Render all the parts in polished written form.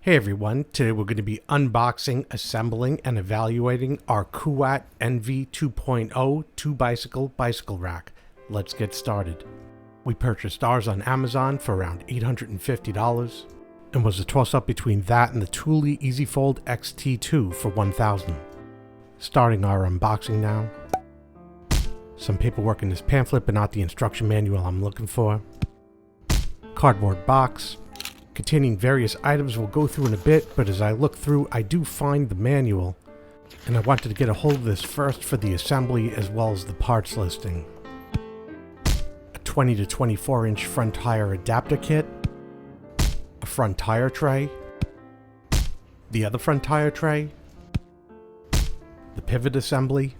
Hey everyone, today we're going to be unboxing, assembling, and evaluating our Kuat NV2.0 two-bicycle rack. Let's get started. We purchased ours on Amazon for around $850 and was a toss-up between that and the Thule EasyFold XT2 for $1,000. Starting our unboxing now. Some paperwork in this pamphlet, but not the instruction manual I'm looking for. Cardboard box containing various items we'll go through in a bit, but as I look through, I do find the manual, and I wanted to get a hold of this first for the assembly as well as the parts listing. A 20 to 24 inch front tire adapter kit, a front tire tray, the other front tire tray, the pivot assembly,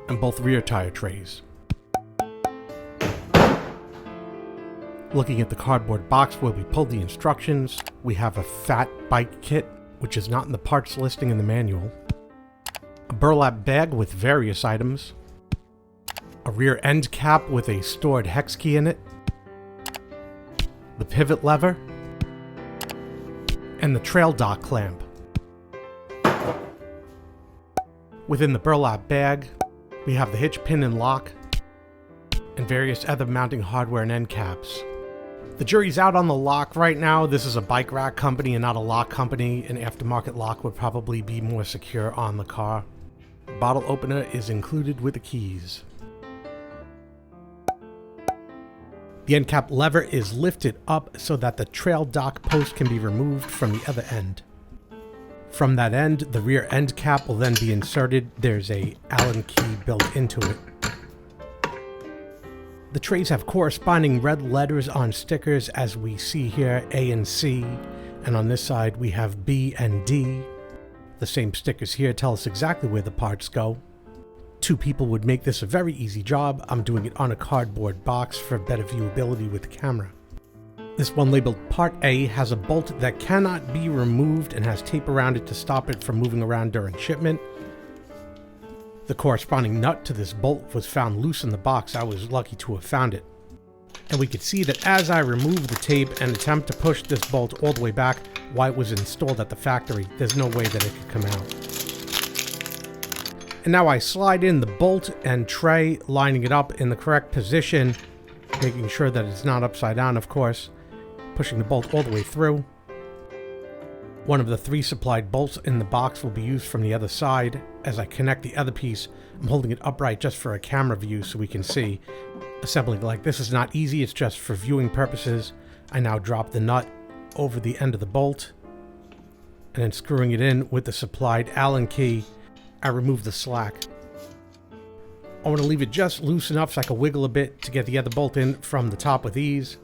and both rear tire trays. Looking at the cardboard box where we pulled the instructions, we have a fat bike kit, which is not in the parts listing in the manual, a burlap bag with various items, a rear end cap with a stored hex key in it, the pivot lever, and the trail dock clamp. Within the burlap bag, we have the hitch pin and lock, and various other mounting hardware and end caps. The jury's out on the lock right now. This is a bike rack company and not a lock company. An aftermarket lock would probably be more secure on the car. Bottle opener is included with the keys. The end cap lever is lifted up so that the trail dock post can be removed from the other end. From that end, the rear end cap will then be inserted. There's a Allen key built into it. The trays have corresponding red letters on stickers, as we see here, A and C, and on this side we have B and D. The same stickers here tell us exactly where the parts go. Two people would make this a very easy job. I'm doing it on a cardboard box for better viewability with the camera. This one labeled Part A has a bolt that cannot be removed and has tape around it to stop it from moving around during shipment. The corresponding nut to this bolt was found loose in the box. I was lucky to have found it. And we could see that as I remove the tape and attempt to push this bolt all the way back while it was installed at the factory, there's no way that it could come out. And now I slide in the bolt and tray, lining it up in the correct position, making sure that it's not upside down, of course, pushing the bolt all the way through. One of the three supplied bolts in the box will be used from the other side. As I connect the other piece, I'm holding it upright just for a camera view so we can see. Assembling like this is not easy, it's just for viewing purposes. I now drop the nut over the end of the bolt, and then screwing it in with the supplied Allen key, I remove the slack. I want to leave it just loose enough so I can wiggle a bit to get the other bolt in from the top with ease.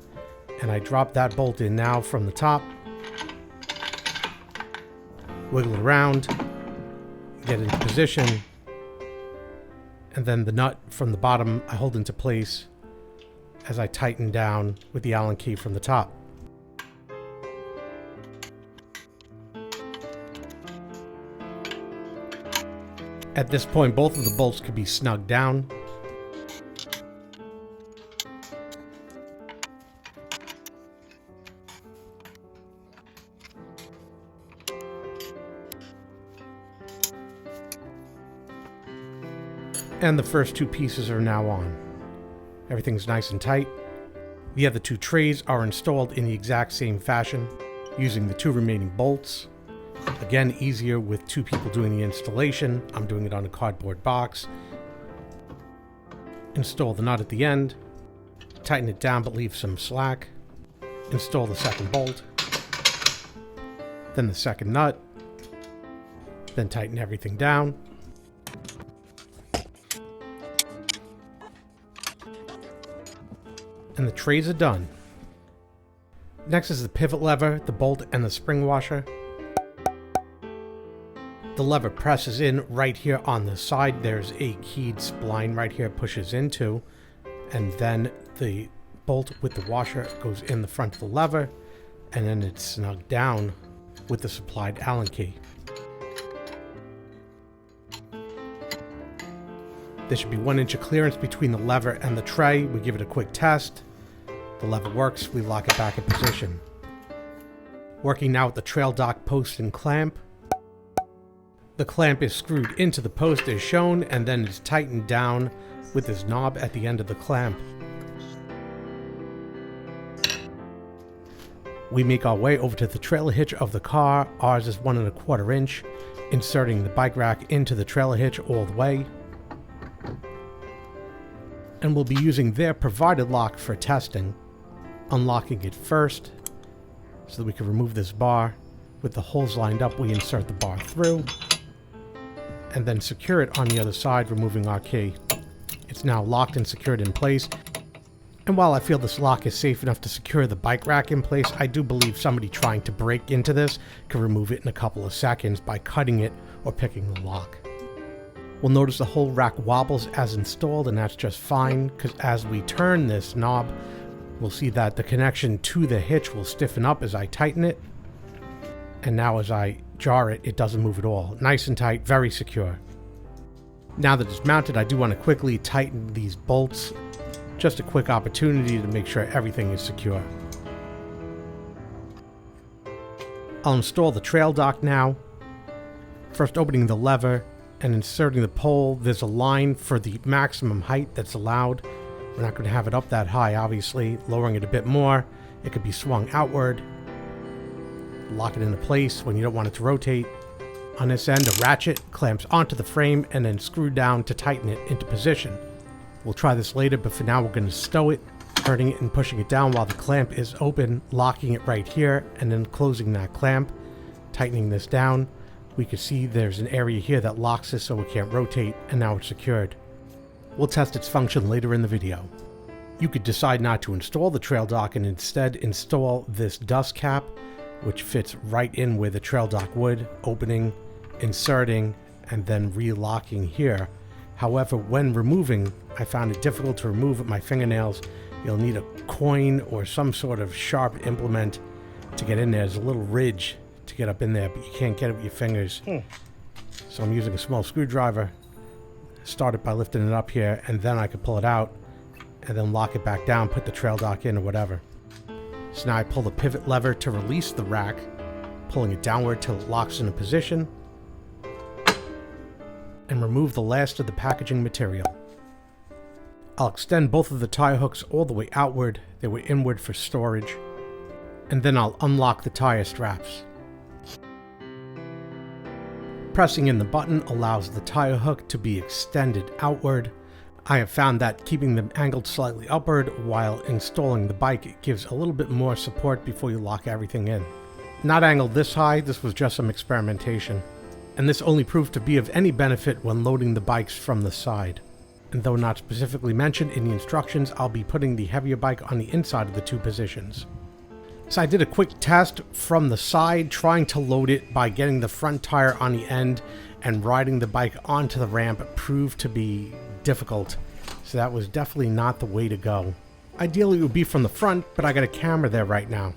And I drop that bolt in now from the top. Wiggle it around, get into position, and then the nut from the bottom I hold into place as I tighten down with the Allen key from the top. At this point, both of the bolts could be snugged down. And the first two pieces are now on. Everything's nice and tight. The other two trays are installed in the exact same fashion, using the two remaining bolts. Again, easier with two people doing the installation. I'm doing it on a cardboard box. Install the nut at the end. Tighten it down but leave some slack. Install the second bolt. Then the second nut. Then tighten everything down. And the trays are done. Next is the pivot lever, the bolt, and the spring washer. The lever presses in right here on the side. There's a keyed spline right here it pushes into, and then the bolt with the washer goes in the front of the lever, and then it's snugged down with the supplied Allen key. There should be 1 inch of clearance between the lever and the tray. We give it a quick test. The lever works, we lock it back in position. Working now with the trail dock post and clamp. The clamp is screwed into the post as shown and then is tightened down with this knob at the end of the clamp. We make our way over to the trailer hitch of the car. Ours is 1 1/4 inch, inserting the bike rack into the trailer hitch all the way. And we'll be using their provided lock for testing, unlocking it first so that we can remove this bar. With the holes lined up, we insert the bar through and then secure it on the other side, removing our key. It's now locked and secured in place. And while I feel this lock is safe enough to secure the bike rack in place, I do believe somebody trying to break into this can remove it in a couple of seconds by cutting it or picking the lock. We'll notice the whole rack wobbles as installed, and that's just fine, because as we turn this knob, we'll see that the connection to the hitch will stiffen up as I tighten it. And now as I jar it, it doesn't move at all. Nice and tight, very secure. Now that it's mounted, I do want to quickly tighten these bolts. Just a quick opportunity to make sure everything is secure. I'll install the trail dock now. First opening the lever and inserting the pole. There's a line for the maximum height that's allowed. We're not going to have it up that high, obviously. Lowering it a bit more, it could be swung outward. Lock it into place when you don't want it to rotate. On this end, a ratchet clamps onto the frame and then screwed down to tighten it into position. We'll try this later, but for now we're going to stow it, turning it and pushing it down while the clamp is open, locking it right here, and then closing that clamp, tightening this down. We can see there's an area here that locks this so it can't rotate, and now it's secured. We'll test its function later in the video. You could decide not to install the trail dock and instead install this dust cap, which fits right in where the trail dock would, opening, inserting, and then re-locking here. However, when removing, I found it difficult to remove with my fingernails. You'll need a coin or some sort of sharp implement to get in there. There's a little ridge to get up in there, but you can't get it with your fingers. So I'm using a small screwdriver. Start it by lifting it up here, and then I could pull it out and then lock it back down, put the trail dock in or whatever. So now I pull the pivot lever to release the rack, pulling it downward till it locks in a position, and remove the last of the packaging material. I'll extend both of the tire hooks all the way outward. They were inward for storage. And then I'll unlock the tire straps. Pressing in the button allows the tire hook to be extended outward. I have found that keeping them angled slightly upward while installing the bike gives a little bit more support before you lock everything in. Not angled this high, this was just some experimentation. And this only proved to be of any benefit when loading the bikes from the side. And though not specifically mentioned in the instructions, I'll be putting the heavier bike on the inside of the two positions. So I did a quick test from the side, trying to load it by getting the front tire on the end and riding the bike onto the ramp. It proved to be difficult, so that was definitely not the way to go. Ideally it would be from the front, but I got a camera there right now.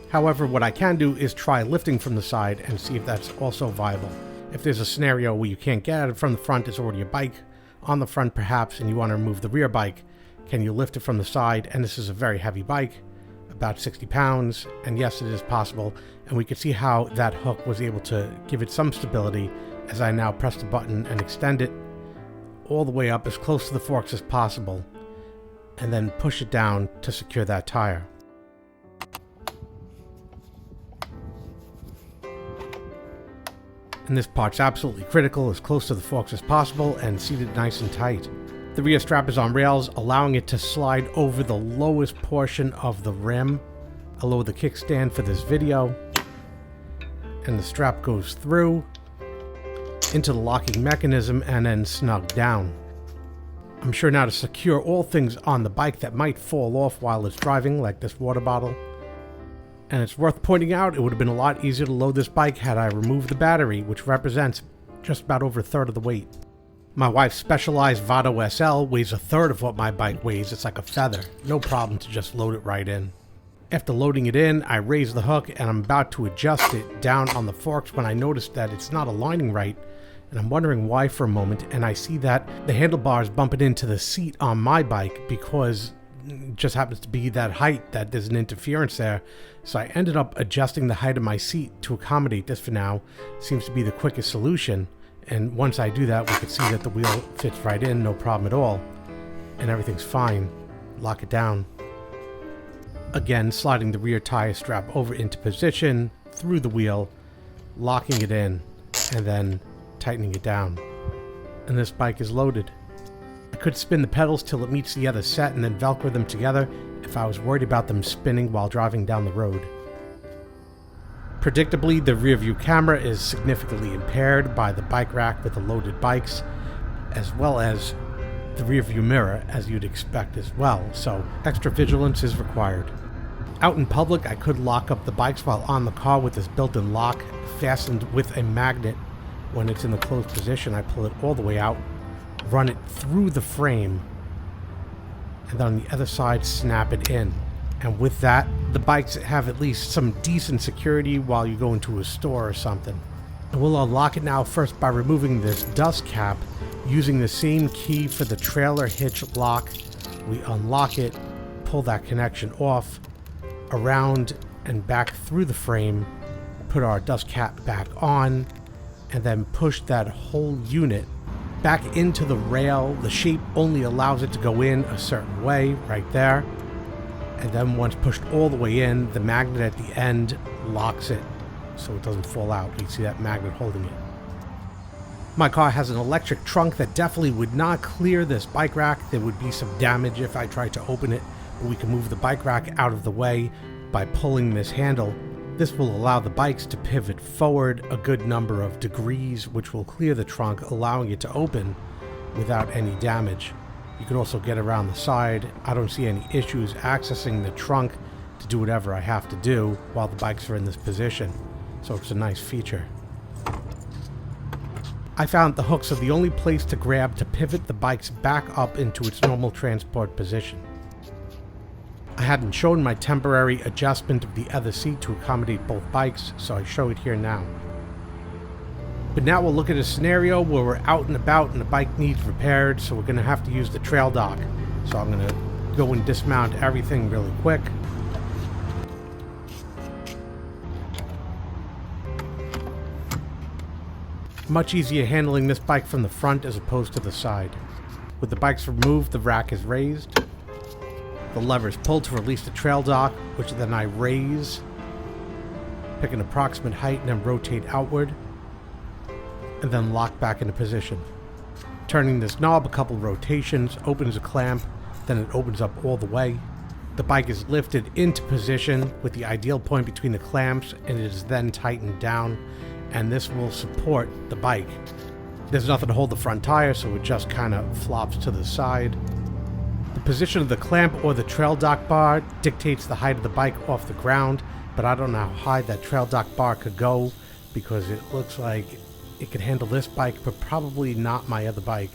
However, what I can do is try lifting from the side and see if that's also viable. If there's a scenario where you can't get at it from the front, there's already a bike on the front perhaps, and you want to remove the rear bike, can you lift it from the side? And this is a very heavy bike, about 60 pounds, and yes, it is possible. And we could see how that hook was able to give it some stability as I now press the button and extend it all the way up as close to the forks as possible, and then push it down to secure that tire. And this part's absolutely critical, as close to the forks as possible and seated nice and tight. The rear strap is on rails, allowing it to slide over the lowest portion of the rim. I'll lower the kickstand for this video, and the strap goes through into the locking mechanism and then snug down. I'm sure now to secure all things on the bike that might fall off while it's driving, like this water bottle. And it's worth pointing out, it would have been a lot easier to load this bike had I removed the battery, which represents just about over a third of the weight. My wife's Specialized Vado SL weighs a third of what my bike weighs. It's like a feather. No problem to just load it right in. After loading it in, I raise the hook and I'm about to adjust it down on the forks when I notice that it's not aligning right. And I'm wondering why for a moment, and I see that the handlebars bumping into the seat on my bike because just happens to be that height that there's an interference there. So I ended up adjusting the height of my seat to accommodate this for now. Seems to be the quickest solution. And once I do that, we can see that the wheel fits right in, no problem at all. And everything's fine. Lock it down. Again, sliding the rear tire strap over into position, through the wheel, locking it in, and then tightening it down. And this bike is loaded. I could spin the pedals till it meets the other set and then Velcro them together if I was worried about them spinning while driving down the road. Predictably, the rear view camera is significantly impaired by the bike rack with the loaded bikes, as well as the rear view mirror, as you'd expect as well, so extra vigilance is required. Out in public, I could lock up the bikes while on the car with this built-in lock fastened with a magnet. When it's in the closed position, I pull it all the way out, run it through the frame, and then on the other side snap it in. And with that, the bikes have at least some decent security while you go into a store or something. And we'll unlock it now first by removing this dust cap using the same key for the trailer hitch lock. We unlock it, pull that connection off, around and back through the frame, put our dust cap back on, and then push that whole unit back into the rail. The shape only allows it to go in a certain way, right there. And then once pushed all the way in, the magnet at the end locks it so it doesn't fall out. You see that magnet holding it. My car has an electric trunk that definitely would not clear this bike rack. There would be some damage if I tried to open it, but we can move the bike rack out of the way by pulling this handle. This will allow the bikes to pivot forward a good number of degrees, which will clear the trunk, allowing it to open without any damage. You can also get around the side. I don't see any issues accessing the trunk to do whatever I have to do while the bikes are in this position. So it's a nice feature. I found the hooks are the only place to grab to pivot the bikes back up into its normal transport position. I hadn't shown my temporary adjustment of the other seat to accommodate both bikes, so I show it here now. But now we'll look at a scenario where we're out and about and the bike needs repaired, so we're going to have to use the trail dock. So I'm going to go and dismount everything really quick. Much easier handling this bike from the front as opposed to the side. With the bikes removed, the rack is raised. The lever is pulled to release the trail dock, which then I raise, pick an approximate height and then rotate outward, and then lock back into position. Turning this knob a couple rotations opens a clamp, then it opens up all the way. The bike is lifted into position with the ideal point between the clamps, and it is then tightened down, and this will support the bike. There's nothing to hold the front tire, so it just kind of flops to the side. The position of the clamp or the trail dock bar dictates the height of the bike off the ground, but I don't know how high that trail dock bar could go because it looks like it could handle this bike, but probably not my other bike.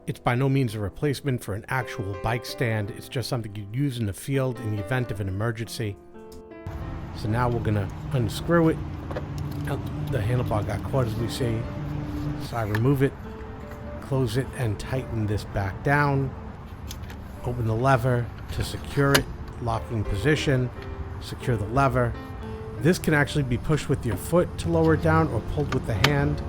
It's by no means a replacement for an actual bike stand. It's just something you'd use in the field in the event of an emergency. So now we're gonna unscrew it. The handlebar got caught, as we see. So I remove it, close it, and tighten this back down. Open the lever to secure it, locking position, secure the lever. This can actually be pushed with your foot to lower it down or pulled with the hand.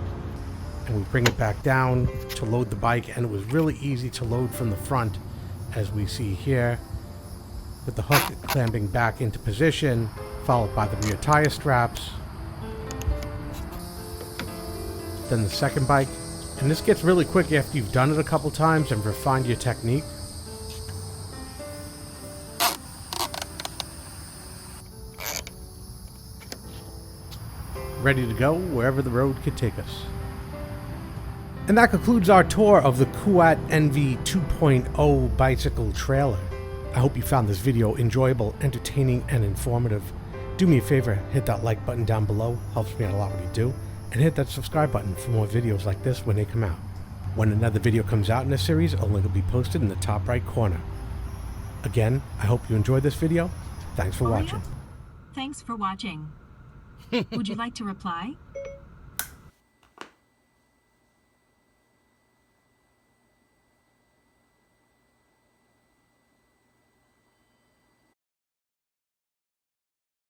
And we bring it back down to load the bike, and it was really easy to load from the front, as we see here, with the hook clamping back into position, followed by the rear tire straps. Then the second bike, and this gets really quick after you've done it a couple times and refined your technique. Ready to go wherever the road could take us. And that concludes our tour of the Kuat NV2.0 bicycle trailer. I hope you found this video enjoyable, entertaining, and informative. Do me a favor, hit that like button down below, helps me out a lot when you do, and hit that subscribe button for more videos like this when they come out. When another video comes out in this series, a link will be posted in the top right corner. Again, I hope you enjoyed this video. Thanks for watching. Thanks for watching. Would you like to reply?